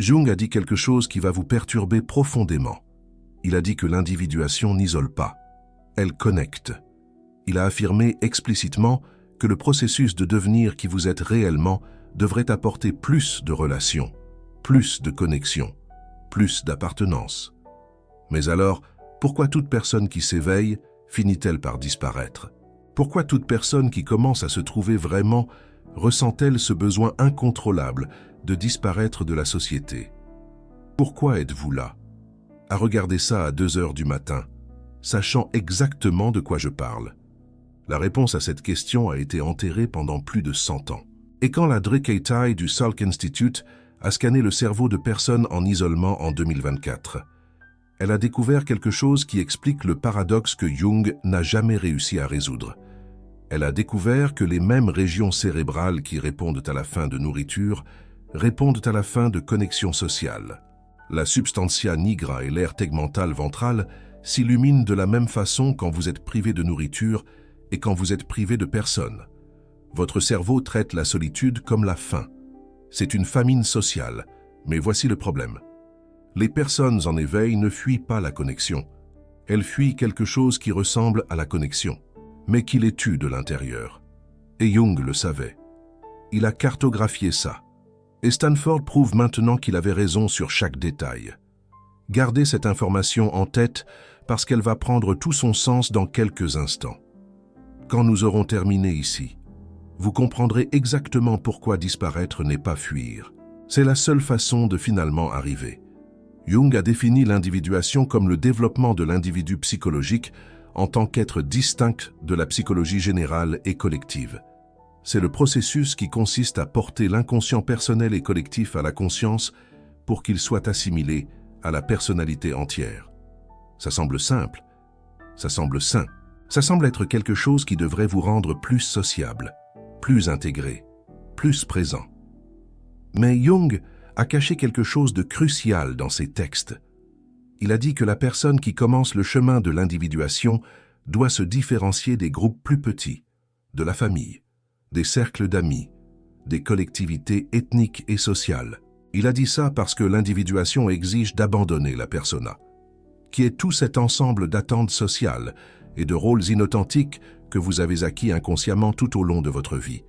Jung a dit quelque chose qui va vous perturber profondément. Il a dit que l'individuation n'isole pas, elle connecte. Il a affirmé explicitement que le processus de devenir qui vous êtes réellement devrait apporter plus de relations, plus de connexions, plus d'appartenance. Mais alors, pourquoi toute personne qui s'éveille finit-elle par disparaître? Pourquoi toute personne qui commence à se trouver vraiment ressent-elle ce besoin incontrôlable de disparaître de la société? Pourquoi êtes-vous là, à regarder ça à 2 heures du matin, sachant exactement de quoi je parle? La réponse à cette question a été enterrée pendant plus de 100 ans. Et quand la Drukgyal du Salk Institute a scanné le cerveau de personnes en isolement en 2024, elle a découvert quelque chose qui explique le paradoxe que Jung n'a jamais réussi à résoudre. Elle a découvert que les mêmes régions cérébrales qui répondent à la faim de nourriture répondent à la faim de connexion sociale. La substantia nigra et l'aire tegmentale ventrale s'illuminent de la même façon quand vous êtes privé de nourriture et quand vous êtes privé de personne. Votre cerveau traite la solitude comme la faim. C'est une famine sociale, mais voici le problème. Les personnes en éveil ne fuient pas la connexion. Elles fuient quelque chose qui ressemble à la connexion, mais qui les tue de l'intérieur. Et Jung le savait. Il a cartographié ça. Et Stanford prouve maintenant qu'il avait raison sur chaque détail. Gardez cette information en tête parce qu'elle va prendre tout son sens dans quelques instants. Quand nous aurons terminé ici, vous comprendrez exactement pourquoi disparaître n'est pas fuir. C'est la seule façon de finalement arriver. Jung a défini l'individuation comme le développement de l'individu psychologique en tant qu'être distinct de la psychologie générale et collective. C'est le processus qui consiste à porter l'inconscient personnel et collectif à la conscience pour qu'il soit assimilé à la personnalité entière. Ça semble simple, ça semble sain, ça semble être quelque chose qui devrait vous rendre plus sociable, plus intégré, plus présent. Mais Jung a caché quelque chose de crucial dans ses textes. Il a dit que la personne qui commence le chemin de l'individuation doit se différencier des groupes plus petits, de la famille, des cercles d'amis, des collectivités ethniques et sociales. Il a dit ça parce que l'individuation exige d'abandonner la persona, qui est tout cet ensemble d'attentes sociales et de rôles inauthentiques que vous avez acquis inconsciemment tout au long de votre vie.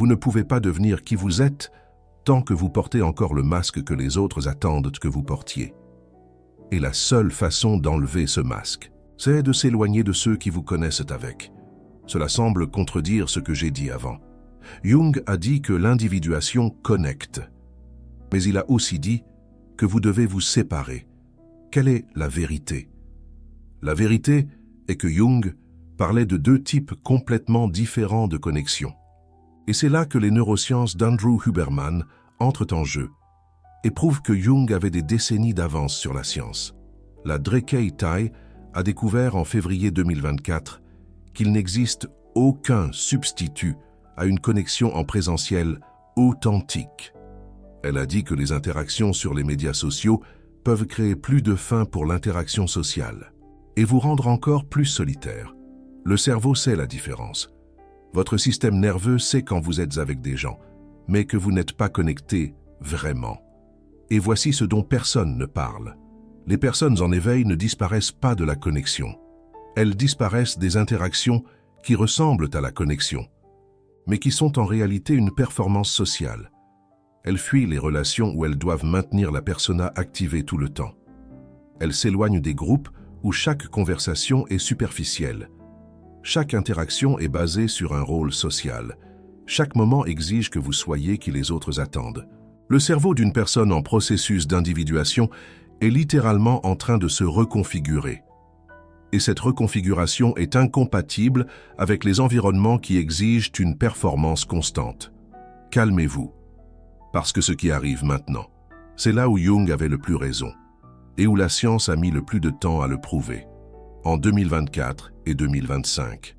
Vous ne pouvez pas devenir qui vous êtes tant que vous portez encore le masque que les autres attendent que vous portiez. Et la seule façon d'enlever ce masque, c'est de s'éloigner de ceux qui vous connaissent avec. Cela semble contredire ce que j'ai dit avant. Jung a dit que l'individuation connecte. Mais il a aussi dit que vous devez vous séparer. Quelle est la vérité? La vérité est que Jung parlait de 2 types complètement différents de connexion. Et c'est là que les neurosciences d'Andrew Huberman entrent en jeu et prouvent que Jung avait des décennies d'avance sur la science. La Drukgyal a découvert en février 2024 qu'il n'existe aucun substitut à une connexion en présentiel authentique. Elle a dit que les interactions sur les médias sociaux peuvent créer plus de faim pour l'interaction sociale et vous rendre encore plus solitaire. Le cerveau sait la différence. Votre système nerveux sait quand vous êtes avec des gens, mais que vous n'êtes pas connecté vraiment. Et voici ce dont personne ne parle. Les personnes en éveil ne disparaissent pas de la connexion. Elles disparaissent des interactions qui ressemblent à la connexion, mais qui sont en réalité une performance sociale. Elles fuient les relations où elles doivent maintenir la persona activée tout le temps. Elles s'éloignent des groupes où chaque conversation est superficielle. Chaque interaction est basée sur un rôle social. Chaque moment exige que vous soyez qui les autres attendent. Le cerveau d'une personne en processus d'individuation est littéralement en train de se reconfigurer. Et cette reconfiguration est incompatible avec les environnements qui exigent une performance constante. Calmez-vous, parce que ce qui arrive maintenant, c'est là où Jung avait le plus raison, et où la science a mis le plus de temps à le prouver. En 2024 et 2025.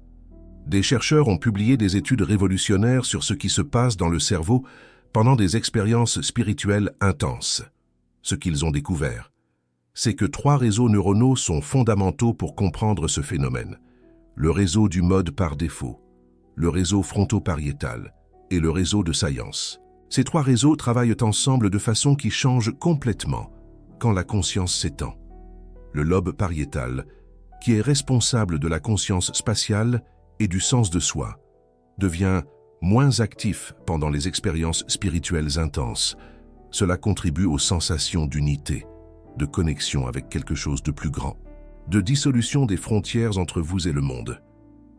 Des chercheurs ont publié des études révolutionnaires sur ce qui se passe dans le cerveau pendant des expériences spirituelles intenses. Ce qu'ils ont découvert, c'est que 3 réseaux neuronaux sont fondamentaux pour comprendre ce phénomène. Le réseau du mode par défaut, le réseau fronto-pariétal et le réseau de science. Ces trois réseaux travaillent ensemble de façon qui change complètement quand la conscience s'étend. Le lobe pariétal, qui est responsable de la conscience spatiale et du sens de soi, devient moins actif pendant les expériences spirituelles intenses. Cela contribue aux sensations d'unité, de connexion avec quelque chose de plus grand, de dissolution des frontières entre vous et le monde.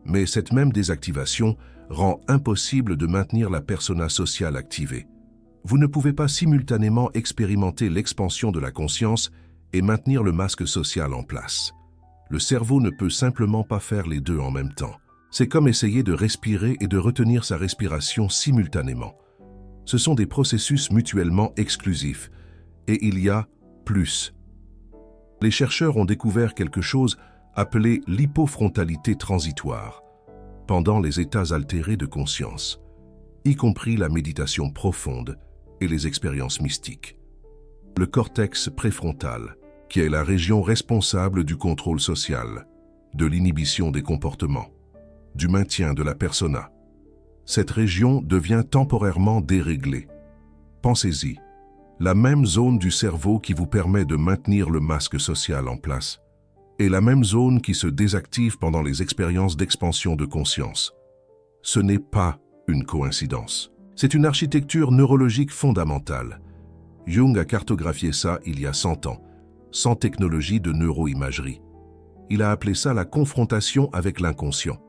Mais cette même désactivation rend impossible de maintenir la persona sociale activée. Vous ne pouvez pas simultanément expérimenter l'expansion de la conscience et maintenir le masque social en place. Le cerveau ne peut simplement pas faire les deux en même temps. C'est comme essayer de respirer et de retenir sa respiration simultanément. Ce sont des processus mutuellement exclusifs, et il y a plus. Les chercheurs ont découvert quelque chose appelé l'hypofrontalité transitoire, pendant les états altérés de conscience, y compris la méditation profonde et les expériences mystiques. Le cortex préfrontal, qui est la région responsable du contrôle social, de l'inhibition des comportements, du maintien de la persona. Cette région devient temporairement déréglée. Pensez-y, la même zone du cerveau qui vous permet de maintenir le masque social en place est la même zone qui se désactive pendant les expériences d'expansion de conscience. Ce n'est pas une coïncidence. C'est une architecture neurologique fondamentale. Jung a cartographié ça il y a 100 ans, sans technologie de neuroimagerie. Il a appelé ça la confrontation avec l'inconscient.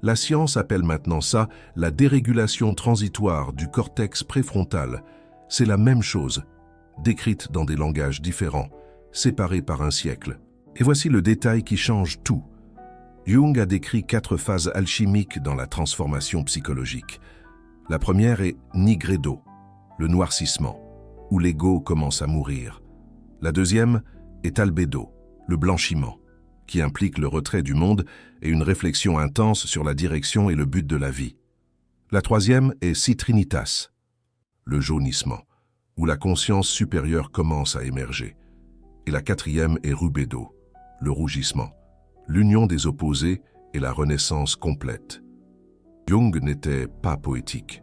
La science appelle maintenant ça la dérégulation transitoire du cortex préfrontal. C'est la même chose, décrite dans des langages différents, séparés par un siècle. Et voici le détail qui change tout. Jung a décrit 4 phases alchimiques dans la transformation psychologique. La première est nigredo, le noircissement, où l'ego commence à mourir. La deuxième est albedo, le blanchiment, qui implique le retrait du monde et une réflexion intense sur la direction et le but de la vie. La troisième est citrinitas, le jaunissement, où la conscience supérieure commence à émerger. Et la quatrième est rubedo, le rougissement, l'union des opposés et la renaissance complète. Jung n'était pas poétique.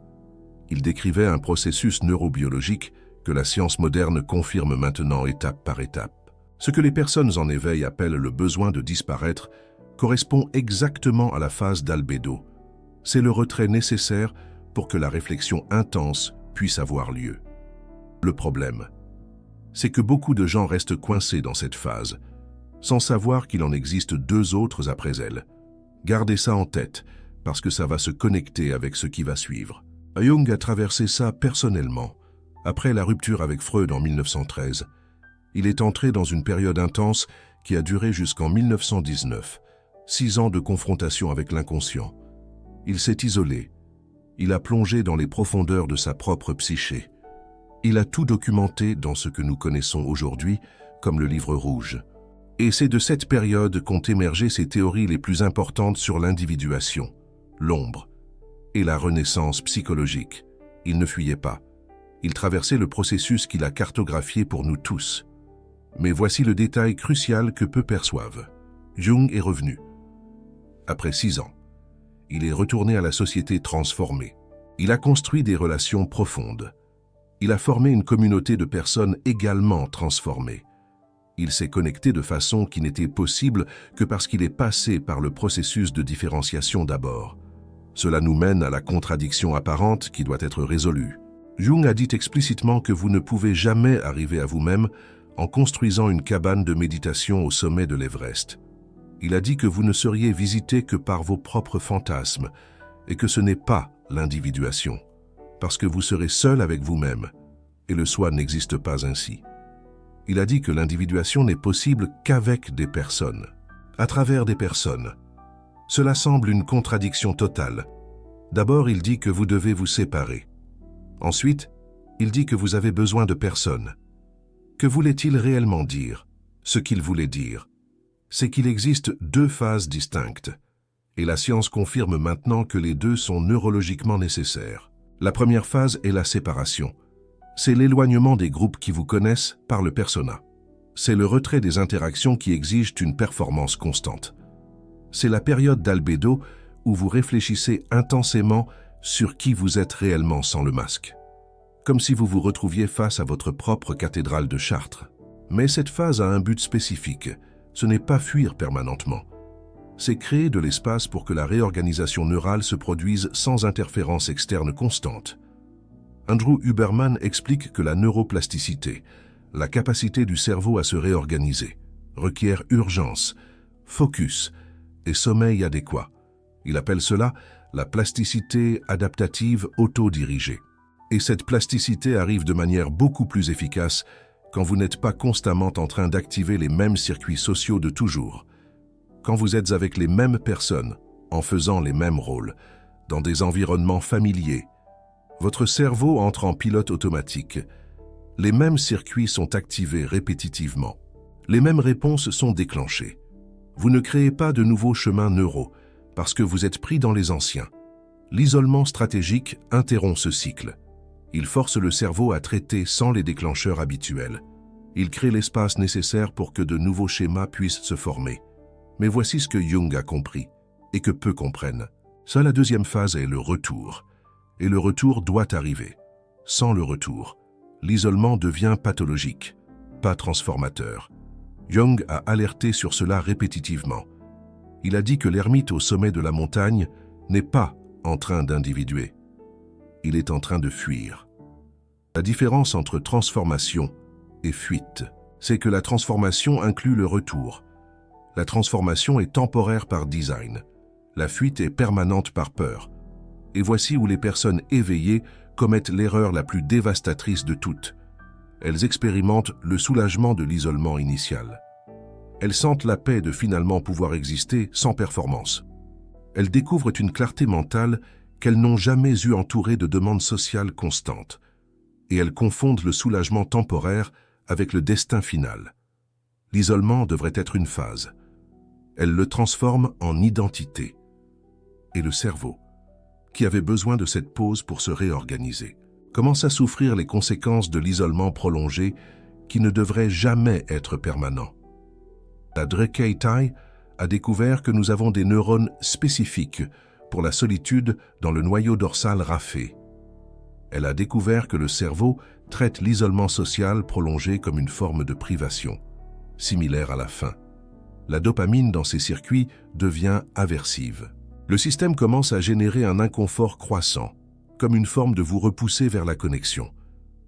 Il décrivait un processus neurobiologique que la science moderne confirme maintenant étape par étape. Ce que les personnes en éveil appellent le besoin de disparaître correspond exactement à la phase d'albédo. C'est le retrait nécessaire pour que la réflexion intense puisse avoir lieu. Le problème, c'est que beaucoup de gens restent coincés dans cette phase, sans savoir qu'il en existe 2 autres après elle. Gardez ça en tête, parce que ça va se connecter avec ce qui va suivre. Jung a traversé ça personnellement. Après la rupture avec Freud en 1913, il est entré dans une période intense qui a duré jusqu'en 1919, 6 ans de confrontation avec l'inconscient. Il s'est isolé. Il a plongé dans les profondeurs de sa propre psyché. Il a tout documenté dans ce que nous connaissons aujourd'hui comme le Livre rouge. Et c'est de cette période qu'ont émergé ses théories les plus importantes sur l'individuation, l'ombre et la renaissance psychologique. Il ne fuyait pas. Il traversait le processus qu'il a cartographié pour nous tous. Mais voici le détail crucial que peu perçoivent. Jung est revenu. Après 6 ans, il est retourné à la société transformée. Il a construit des relations profondes. Il a formé une communauté de personnes également transformées. Il s'est connecté de façon qui n'était possible que parce qu'il est passé par le processus de différenciation d'abord. Cela nous mène à la contradiction apparente qui doit être résolue. Jung a dit explicitement que vous ne pouvez jamais arriver à vous-même en construisant une cabane de méditation au sommet de l'Everest. Il a dit que vous ne seriez visité que par vos propres fantasmes et que ce n'est pas l'individuation, parce que vous serez seul avec vous-même et le soi n'existe pas ainsi. Il a dit que l'individuation n'est possible qu'avec des personnes, à travers des personnes. Cela semble une contradiction totale. D'abord, il dit que vous devez vous séparer. Ensuite, il dit que vous avez besoin de personnes. Que voulait-il réellement dire? Ce qu'il voulait dire, c'est qu'il existe 2 phases distinctes, et la science confirme maintenant que les 2 sont neurologiquement nécessaires. La première phase est la séparation. C'est l'éloignement des groupes qui vous connaissent par le persona. C'est le retrait des interactions qui exigent une performance constante. C'est la période d'albédo où vous réfléchissez intensément sur qui vous êtes réellement sans le masque. comme si vous vous retrouviez face à votre propre cathédrale de Chartres. Mais cette phase a un but spécifique, ce n'est pas fuir permanentement. C'est créer de l'espace pour que la réorganisation neurale se produise sans interférence externe constante. Andrew Huberman explique que la neuroplasticité, la capacité du cerveau à se réorganiser, requiert urgence, focus et sommeil adéquat. Il appelle cela la plasticité adaptative autodirigée. Et cette plasticité arrive de manière beaucoup plus efficace quand vous n'êtes pas constamment en train d'activer les mêmes circuits sociaux de toujours, quand vous êtes avec les mêmes personnes, en faisant les mêmes rôles, dans des environnements familiers. Votre cerveau entre en pilote automatique. Les mêmes circuits sont activés répétitivement. Les mêmes réponses sont déclenchées. Vous ne créez pas de nouveaux chemins neuraux parce que vous êtes pris dans les anciens. L'isolement stratégique interrompt ce cycle. Il force le cerveau à traiter sans les déclencheurs habituels. Il crée l'espace nécessaire pour que de nouveaux schémas puissent se former. Mais voici ce que Jung a compris, et que peu comprennent. Seule la deuxième phase est le retour. Et le retour doit arriver. Sans le retour, l'isolement devient pathologique, pas transformateur. Jung a alerté sur cela répétitivement. Il a dit que l'ermite au sommet de la montagne n'est pas en train d'individuer. Il est en train de fuir. La différence entre transformation et fuite, c'est que la transformation inclut le retour. La transformation est temporaire par design. La fuite est permanente par peur. Et voici où les personnes éveillées commettent l'erreur la plus dévastatrice de toutes. Elles expérimentent le soulagement de l'isolement initial. Elles sentent la paix de finalement pouvoir exister sans performance. Elles découvrent une clarté mentale qu'elles n'ont jamais eu entourée de demandes sociales constantes. Et elles confondent le soulagement temporaire avec le destin final. L'isolement devrait être une phase. Elles le transforment en identité. Et le cerveau, qui avait besoin de cette pause pour se réorganiser, commence à souffrir les conséquences de l'isolement prolongé qui ne devrait jamais être permanent. La Druckeitei a découvert que nous avons des neurones spécifiques pour la solitude dans le noyau dorsal raphé. Elle a découvert que le cerveau traite l'isolement social prolongé comme une forme de privation, similaire à la faim. La dopamine dans ces circuits devient aversive. Le système commence à générer un inconfort croissant, comme une forme de vous repousser vers la connexion.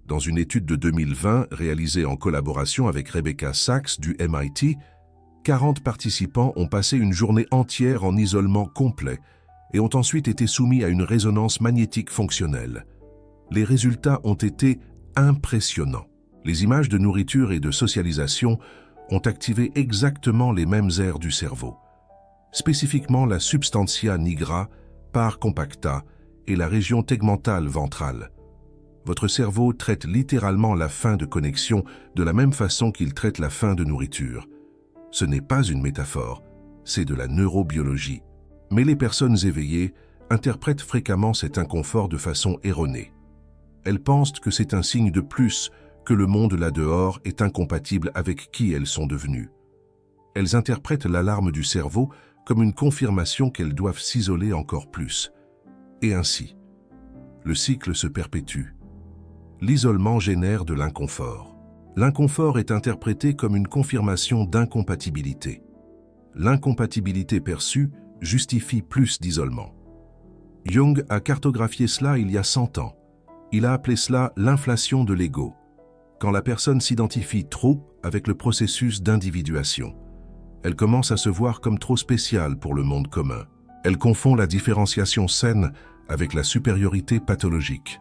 Dans une étude de 2020 réalisée en collaboration avec Rebecca Sachs du MIT, 40 participants ont passé une journée entière en isolement complet et ont ensuite été soumis à une résonance magnétique fonctionnelle. Les résultats ont été impressionnants. Les images de nourriture et de socialisation ont activé exactement les mêmes aires du cerveau, spécifiquement la substantia nigra, pars compacta et la région tegmentale ventrale. Votre cerveau traite littéralement la faim de connexion de la même façon qu'il traite la faim de nourriture. Ce n'est pas une métaphore, c'est de la neurobiologie. Mais les personnes éveillées interprètent fréquemment cet inconfort de façon erronée. Elles pensent que c'est un signe de plus que le monde là-dehors est incompatible avec qui elles sont devenues. Elles interprètent l'alarme du cerveau comme une confirmation qu'elles doivent s'isoler encore plus. Et ainsi, le cycle se perpétue. L'isolement génère de l'inconfort. L'inconfort est interprété comme une confirmation d'incompatibilité. L'incompatibilité perçue justifie plus d'isolement. Jung a cartographié cela il y a 100 ans. Il a appelé cela l'inflation de l'ego, quand la personne s'identifie trop avec le processus d'individuation. Elle commence à se voir comme trop spéciale pour le monde commun. Elle confond la différenciation saine avec la supériorité pathologique.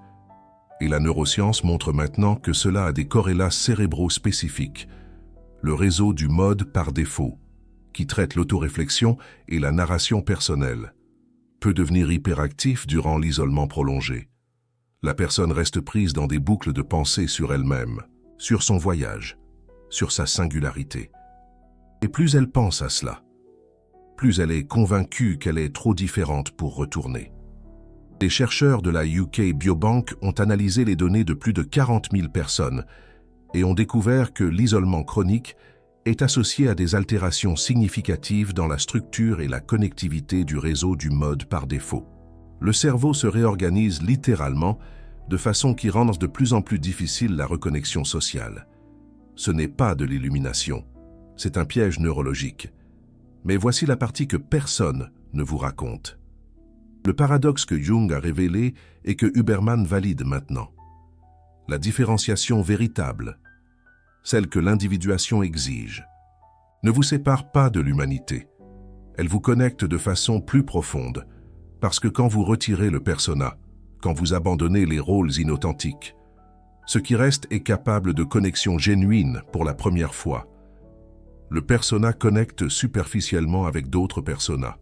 Et la neuroscience montre maintenant que cela a des corrélats cérébraux spécifiques. Le réseau du mode par défaut, qui traite l'autoréflexion et la narration personnelle, peut devenir hyperactif durant l'isolement prolongé. La personne reste prise dans des boucles de pensée sur elle-même, sur son voyage, sur sa singularité. Et plus elle pense à cela, plus elle est convaincue qu'elle est trop différente pour retourner. Des chercheurs de la UK Biobank ont analysé les données de plus de 40 000 personnes et ont découvert que l'isolement chronique est associé à des altérations significatives dans la structure et la connectivité du réseau du mode par défaut. Le cerveau se réorganise littéralement de façon qui rend de plus en plus difficile la reconnexion sociale. Ce n'est pas de l'illumination, c'est un piège neurologique. Mais voici la partie que personne ne vous raconte. Le paradoxe que Jung a révélé et que Huberman valide maintenant. La différenciation véritable, celle que l'individuation exige, ne vous sépare pas de l'humanité. Elle vous connecte de façon plus profonde, parce que quand vous retirez le persona, quand vous abandonnez les rôles inauthentiques, ce qui reste est capable de connexion genuine pour la première fois. Le persona connecte superficiellement avec d'autres personas.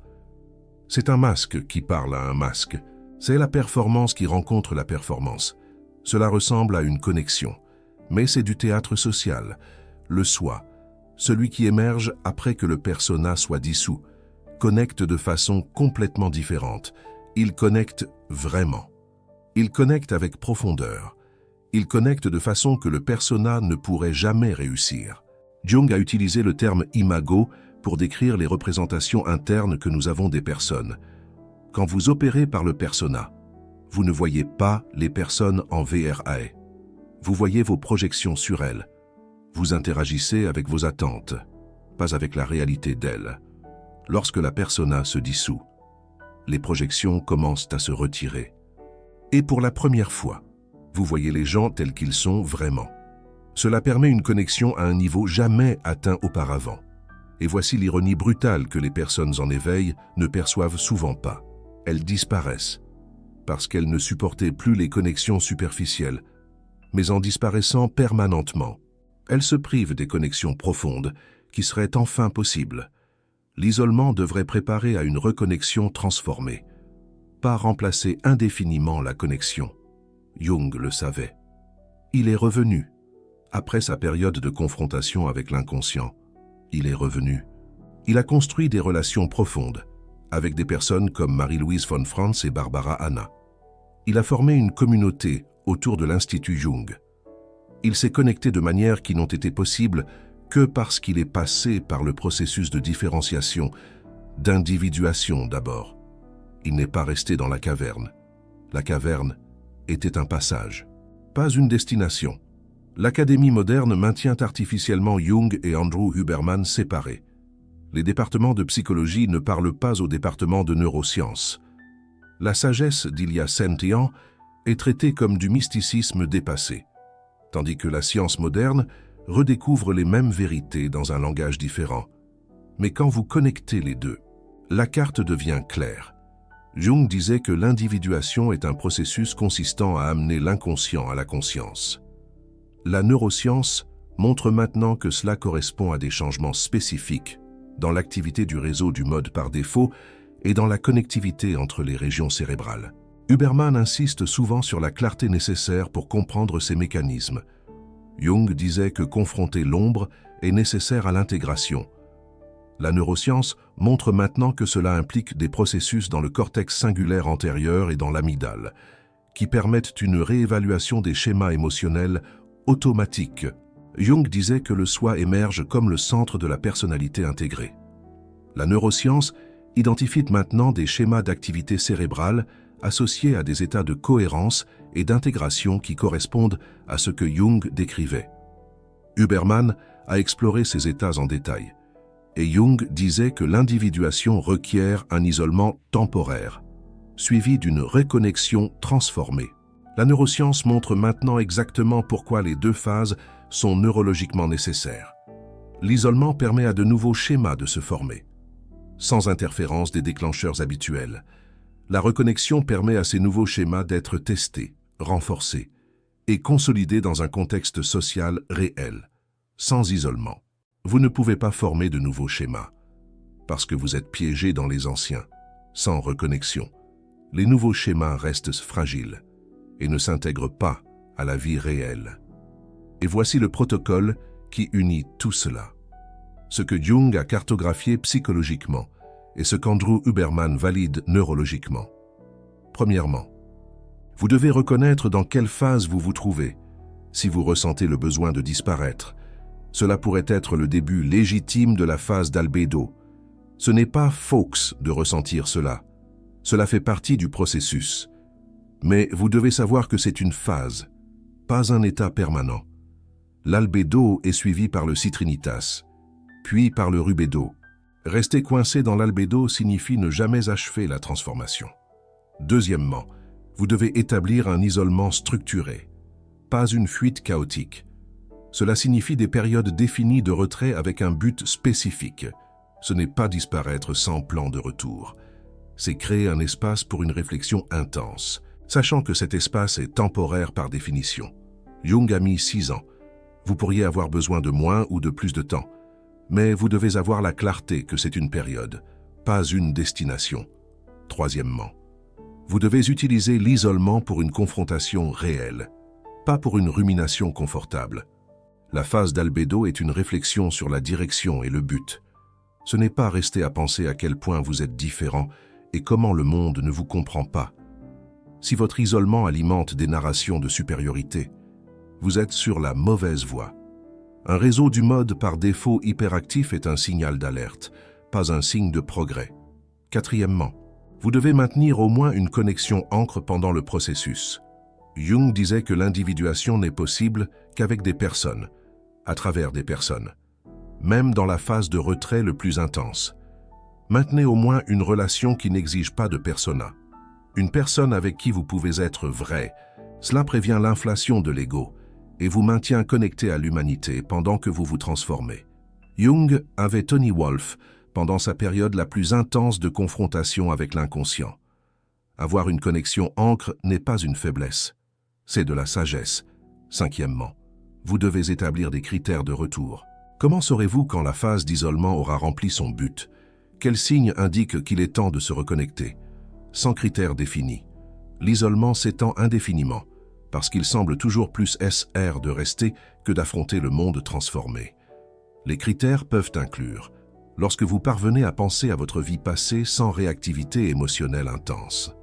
C'est un masque qui parle à un masque. C'est la performance qui rencontre la performance. Cela ressemble à une connexion. Mais c'est du théâtre social. Le soi, celui qui émerge après que le persona soit dissous, connecte de façon complètement différente. Il connecte vraiment. Il connecte avec profondeur. Il connecte de façon que le persona ne pourrait jamais réussir. Jung a utilisé le terme imago pour décrire les représentations internes que nous avons des personnes. Quand vous opérez par le persona, vous ne voyez pas les personnes en VRAE. Vous voyez vos projections sur elles. Vous interagissez avec vos attentes, pas avec la réalité d'elles. Lorsque la persona se dissout, les projections commencent à se retirer. Et pour la première fois, vous voyez les gens tels qu'ils sont vraiment. Cela permet une connexion à un niveau jamais atteint auparavant. Et voici l'ironie brutale que les personnes en éveil ne perçoivent souvent pas. Elles disparaissent, parce qu'elles ne supportaient plus les connexions superficielles, mais en disparaissant permanentement, elles se privent des connexions profondes qui seraient enfin possibles. L'isolement devrait préparer à une reconnexion transformée, pas remplacer indéfiniment la connexion. Jung le savait. Il est revenu. Après sa période de confrontation avec l'inconscient, il est revenu. Il a construit des relations profondes avec des personnes comme Marie-Louise von Franz et Barbara Hanna. Il a formé une communauté autour de l'Institut Jung. Il s'est connecté de manière qui n'ont été possibles que parce qu'il est passé par le processus de différenciation, d'individuation d'abord. Il n'est pas resté dans la caverne. La caverne était un passage, pas une destination. L'Académie moderne maintient artificiellement Jung et Andrew Huberman séparés. Les départements de psychologie ne parlent pas au département de neurosciences. La sagesse d'il y a 100 ans est traitée comme du mysticisme dépassé, tandis que la science moderne redécouvre les mêmes vérités dans un langage différent. Mais quand vous connectez les deux, la carte devient claire. Jung disait que l'individuation est un processus consistant à amener l'inconscient à la conscience. La neuroscience montre maintenant que cela correspond à des changements spécifiques dans l'activité du réseau du mode par défaut et dans la connectivité entre les régions cérébrales. Huberman insiste souvent sur la clarté nécessaire pour comprendre ces mécanismes. Jung disait que confronter l'ombre est nécessaire à l'intégration. La neuroscience montre maintenant que cela implique des processus dans le cortex singulaire antérieur et dans l'amygdale, qui permettent une réévaluation des schémas émotionnels automatiques. Jung disait que le soi émerge comme le centre de la personnalité intégrée. La neuroscience identifie maintenant des schémas d'activité cérébrale associés à des états de cohérence et d'intégration qui correspondent à ce que Jung décrivait. Huberman a exploré ces états en détail, et Jung disait que l'individuation requiert un isolement temporaire, suivi d'une reconnexion transformée. La neuroscience montre maintenant exactement pourquoi les deux phases sont neurologiquement nécessaires. L'isolement permet à de nouveaux schémas de se former, sans interférence des déclencheurs habituels. La reconnexion permet à ces nouveaux schémas d'être testés, renforcés et consolidés dans un contexte social réel, sans isolement. Vous ne pouvez pas former de nouveaux schémas, parce que vous êtes piégé dans les anciens. Sans reconnexion, les nouveaux schémas restent fragiles et ne s'intègrent pas à la vie réelle. Et voici le protocole qui unit tout cela. Ce que Jung a cartographié psychologiquement et ce qu'Andrew Huberman valide neurologiquement. Premièrement, vous devez reconnaître dans quelle phase vous vous trouvez. Si vous ressentez le besoin de disparaître, cela pourrait être le début légitime de la phase d'albédo. Ce n'est pas faux de ressentir cela. Cela fait partie du processus. Mais vous devez savoir que c'est une phase, pas un état permanent. L'albédo est suivi par le citrinitas, puis par le rubédo. Rester coincé dans l'albédo signifie ne jamais achever la transformation. Deuxièmement, vous devez établir un isolement structuré, pas une fuite chaotique. Cela signifie des périodes définies de retrait avec un but spécifique. Ce n'est pas disparaître sans plan de retour. C'est créer un espace pour une réflexion intense, sachant que cet espace est temporaire par définition. Jung a mis 6 ans. Vous pourriez avoir besoin de moins ou de plus de temps, mais vous devez avoir la clarté que c'est une période, pas une destination. Troisièmement, vous devez utiliser l'isolement pour une confrontation réelle, pas pour une rumination confortable. La phase d'albédo est une réflexion sur la direction et le but. Ce n'est pas rester à penser à quel point vous êtes différent et comment le monde ne vous comprend pas. Si votre isolement alimente des narrations de supériorité, vous êtes sur la mauvaise voie. Un réseau du mode par défaut hyperactif est un signal d'alerte, pas un signe de progrès. Quatrièmement, vous devez maintenir au moins une connexion ancre pendant le processus. Jung disait que l'individuation n'est possible qu'avec des personnes, à travers des personnes, même dans la phase de retrait le plus intense. Maintenez au moins une relation qui n'exige pas de persona. Une personne avec qui vous pouvez être vrai. Cela prévient l'inflation de l'ego et vous maintient connecté à l'humanité pendant que vous vous transformez. Jung avait Tony Wolff pendant sa période la plus intense de confrontation avec l'inconscient. Avoir une connexion ancre n'est pas une faiblesse, c'est de la sagesse. Cinquièmement, vous devez établir des critères de retour. Comment saurez-vous quand la phase d'isolement aura rempli son but? Quels signes indiquent qu'il est temps de se reconnecter? Sans critères définis. L'isolement s'étend indéfiniment, parce qu'il semble toujours plus SR de rester que d'affronter le monde transformé. Les critères peuvent inclure lorsque vous parvenez à penser à votre vie passée sans réactivité émotionnelle intense,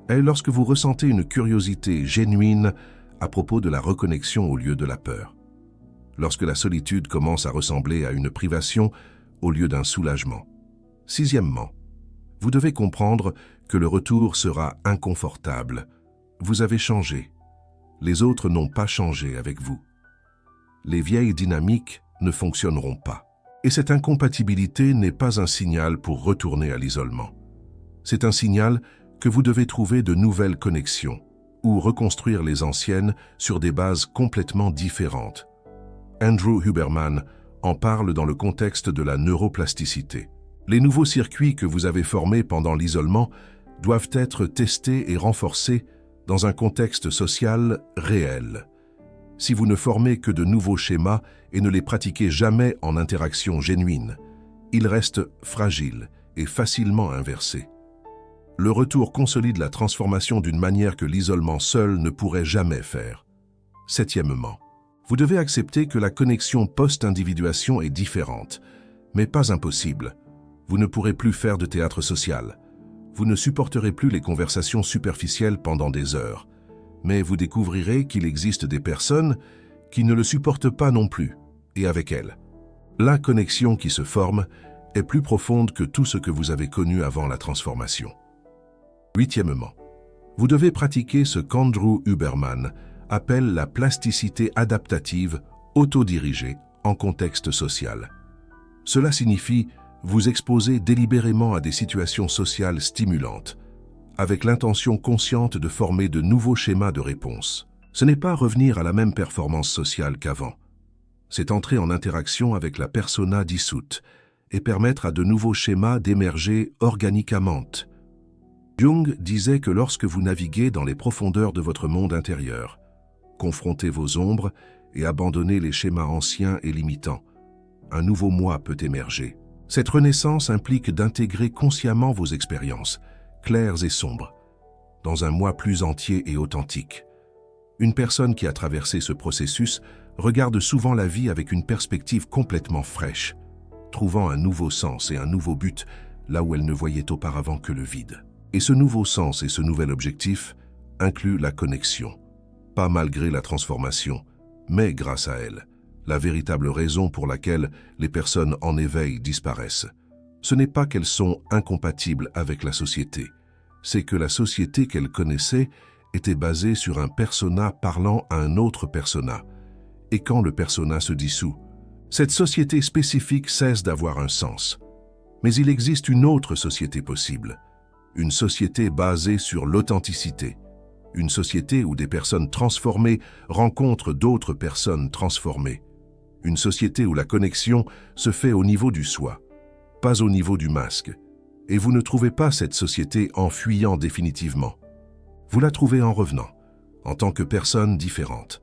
et lorsque vous ressentez une curiosité génuine à propos de la reconnexion au lieu de la peur, lorsque la solitude commence à ressembler à une privation au lieu d'un soulagement. Sixièmement, vous devez comprendre que le retour sera inconfortable. Vous avez changé. Les autres n'ont pas changé avec vous. Les vieilles dynamiques ne fonctionneront pas. Et cette incompatibilité n'est pas un signal pour retourner à l'isolement. C'est un signal que vous devez trouver de nouvelles connexions ou reconstruire les anciennes sur des bases complètement différentes. Andrew Huberman en parle dans le contexte de la neuroplasticité. Les nouveaux circuits que vous avez formés pendant l'isolement doivent être testés et renforcés dans un contexte social réel. Si vous ne formez que de nouveaux schémas et ne les pratiquez jamais en interaction genuine, ils restent fragiles et facilement inversés. Le retour consolide la transformation d'une manière que l'isolement seul ne pourrait jamais faire. Septièmement, vous devez accepter que la connexion post-individuation est différente, mais pas impossible. Vous ne pourrez plus faire de théâtre social. Vous ne supporterez plus les conversations superficielles pendant des heures, mais vous découvrirez qu'il existe des personnes qui ne le supportent pas non plus, et avec elles. La connexion qui se forme est plus profonde que tout ce que vous avez connu avant la transformation. Huitièmement, vous devez pratiquer ce qu'Andrew Huberman appelle la plasticité adaptative autodirigée en contexte social. Cela signifie vous exposer délibérément à des situations sociales stimulantes, avec l'intention consciente de former de nouveaux schémas de réponse. Ce n'est pas revenir à la même performance sociale qu'avant. C'est entrer en interaction avec la persona dissoute et permettre à de nouveaux schémas d'émerger organiquement. Jung disait que lorsque vous naviguez dans les profondeurs de votre monde intérieur, confrontez vos ombres et abandonnez les schémas anciens et limitants, un nouveau moi peut émerger. Cette renaissance implique d'intégrer consciemment vos expériences, claires et sombres, dans un moi plus entier et authentique. Une personne qui a traversé ce processus regarde souvent la vie avec une perspective complètement fraîche, trouvant un nouveau sens et un nouveau but là où elle ne voyait auparavant que le vide. Et ce nouveau sens et ce nouvel objectif incluent la connexion, pas malgré la transformation, mais grâce à elle. La véritable raison pour laquelle les personnes en éveil disparaissent, ce n'est pas qu'elles sont incompatibles avec la société, c'est que la société qu'elles connaissaient était basée sur un persona parlant à un autre persona. Et quand le persona se dissout, cette société spécifique cesse d'avoir un sens. Mais il existe une autre société possible. Une société basée sur l'authenticité. Une société où des personnes transformées rencontrent d'autres personnes transformées. Une société où la connexion se fait au niveau du soi, pas au niveau du masque. Et vous ne trouvez pas cette société en fuyant définitivement. Vous la trouvez en revenant, en tant que personne différente.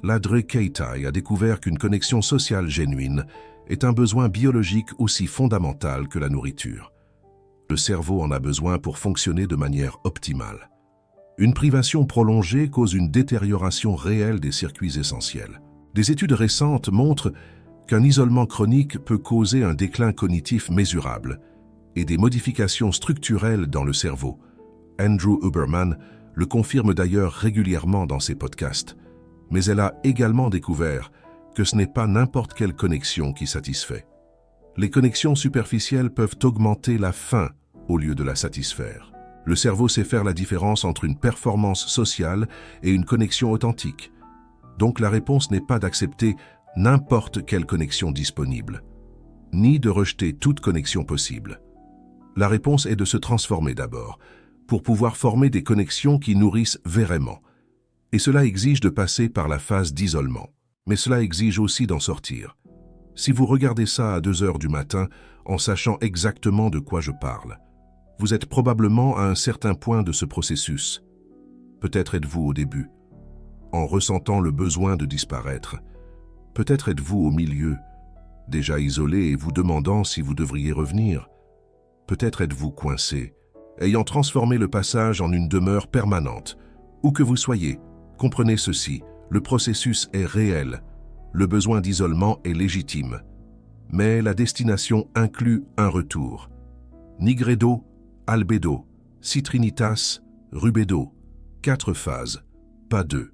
Ladre Keitai a découvert qu'une connexion sociale génuine est un besoin biologique aussi fondamental que la nourriture. Le cerveau en a besoin pour fonctionner de manière optimale. Une privation prolongée cause une détérioration réelle des circuits essentiels. Des études récentes montrent qu'un isolement chronique peut causer un déclin cognitif mesurable et des modifications structurelles dans le cerveau. Andrew Huberman le confirme d'ailleurs régulièrement dans ses podcasts. Mais elle a également découvert que ce n'est pas n'importe quelle connexion qui satisfait. Les connexions superficielles peuvent augmenter la faim au lieu de la satisfaire. Le cerveau sait faire la différence entre une performance sociale et une connexion authentique. Donc la réponse n'est pas d'accepter n'importe quelle connexion disponible, ni de rejeter toute connexion possible. La réponse est de se transformer d'abord, pour pouvoir former des connexions qui nourrissent vraiment. Et cela exige de passer par la phase d'isolement. Mais cela exige aussi d'en sortir. Si vous regardez ça à 2 heures du matin, en sachant exactement de quoi je parle, vous êtes probablement à un certain point de ce processus. Peut-être êtes-vous au début, en ressentant le besoin de disparaître. Peut-être êtes-vous au milieu, déjà isolé et vous demandant si vous devriez revenir. Peut-être êtes-vous coincé, ayant transformé le passage en une demeure permanente. Où que vous soyez, comprenez ceci, le processus est réel, le besoin d'isolement est légitime. Mais la destination inclut un retour. Nigredo, albedo, citrinitas, rubedo. 4 phases, pas 2.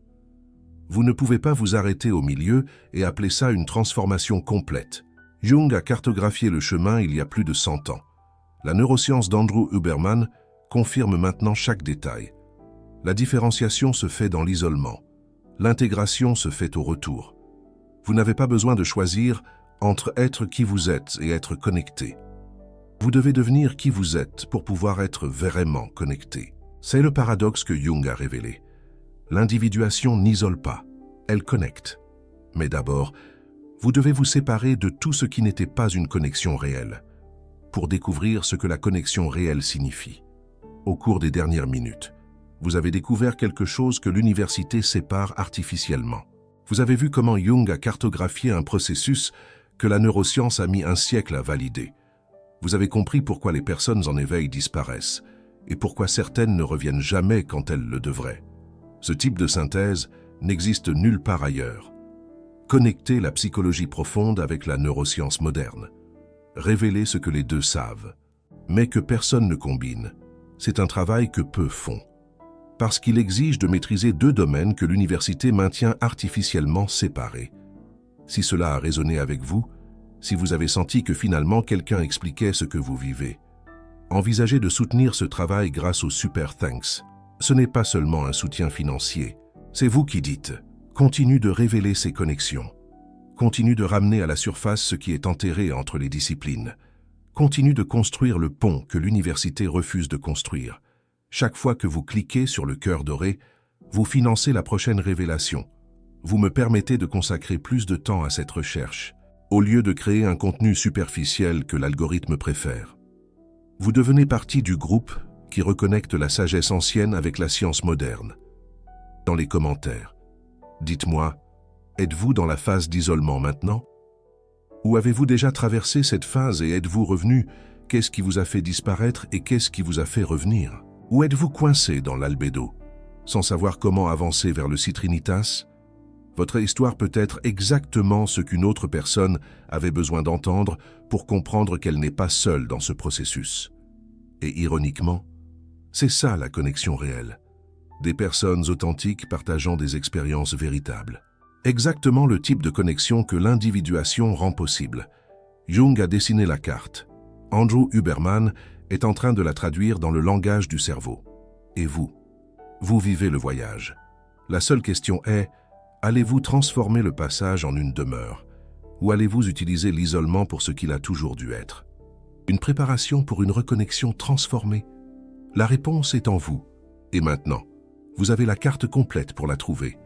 Vous ne pouvez pas vous arrêter au milieu et appeler ça une transformation complète. Jung a cartographié le chemin il y a plus de 100 ans. La neuroscience d'Andrew Huberman confirme maintenant chaque détail. La différenciation se fait dans l'isolement. L'intégration se fait au retour. Vous n'avez pas besoin de choisir entre être qui vous êtes et être connecté. Vous devez devenir qui vous êtes pour pouvoir être vraiment connecté. C'est le paradoxe que Jung a révélé. L'individuation n'isole pas, elle connecte. Mais d'abord, vous devez vous séparer de tout ce qui n'était pas une connexion réelle, pour découvrir ce que la connexion réelle signifie. Au cours des dernières minutes, vous avez découvert quelque chose que l'université sépare artificiellement. Vous avez vu comment Jung a cartographié un processus que la neuroscience a mis un siècle à valider. Vous avez compris pourquoi les personnes en éveil disparaissent et pourquoi certaines ne reviennent jamais quand elles le devraient. Ce type de synthèse n'existe nulle part ailleurs. Connecter la psychologie profonde avec la neuroscience moderne. Révéler ce que les deux savent, mais que personne ne combine. C'est un travail que peu font. Parce qu'il exige de maîtriser 2 domaines que l'université maintient artificiellement séparés. Si cela a résonné avec vous, si vous avez senti que finalement quelqu'un expliquait ce que vous vivez, envisagez de soutenir ce travail grâce au Super Thanks. Ce n'est pas seulement un soutien financier, c'est vous qui dites « Continue de révéler ces connexions. Continue de ramener à la surface ce qui est enterré entre les disciplines. Continue de construire le pont que l'université refuse de construire. Chaque fois que vous cliquez sur le cœur doré, vous financez la prochaine révélation. Vous me permettez de consacrer plus de temps à cette recherche, au lieu de créer un contenu superficiel que l'algorithme préfère. Vous devenez partie du groupe qui reconnecte la sagesse ancienne avec la science moderne. Dans les commentaires, dites-moi, êtes-vous dans la phase d'isolement maintenant? Ou avez-vous déjà traversé cette phase et êtes-vous revenu? Qu'est-ce qui vous a fait disparaître et qu'est-ce qui vous a fait revenir? Ou êtes-vous coincé dans l'albédo, sans savoir comment avancer vers le citrinitas? Votre histoire peut être exactement ce qu'une autre personne avait besoin d'entendre pour comprendre qu'elle n'est pas seule dans ce processus. Et ironiquement, c'est ça la connexion réelle. Des personnes authentiques partageant des expériences véritables. Exactement le type de connexion que l'individuation rend possible. Jung a dessiné la carte. Andrew Huberman est en train de la traduire dans le langage du cerveau. Et vous? Vous vivez le voyage. La seule question est, allez-vous transformer le passage en une demeure? Ou allez-vous utiliser l'isolement pour ce qu'il a toujours dû être? Une préparation pour une reconnexion transformée? La réponse est en vous. Et maintenant, vous avez la carte complète pour la trouver.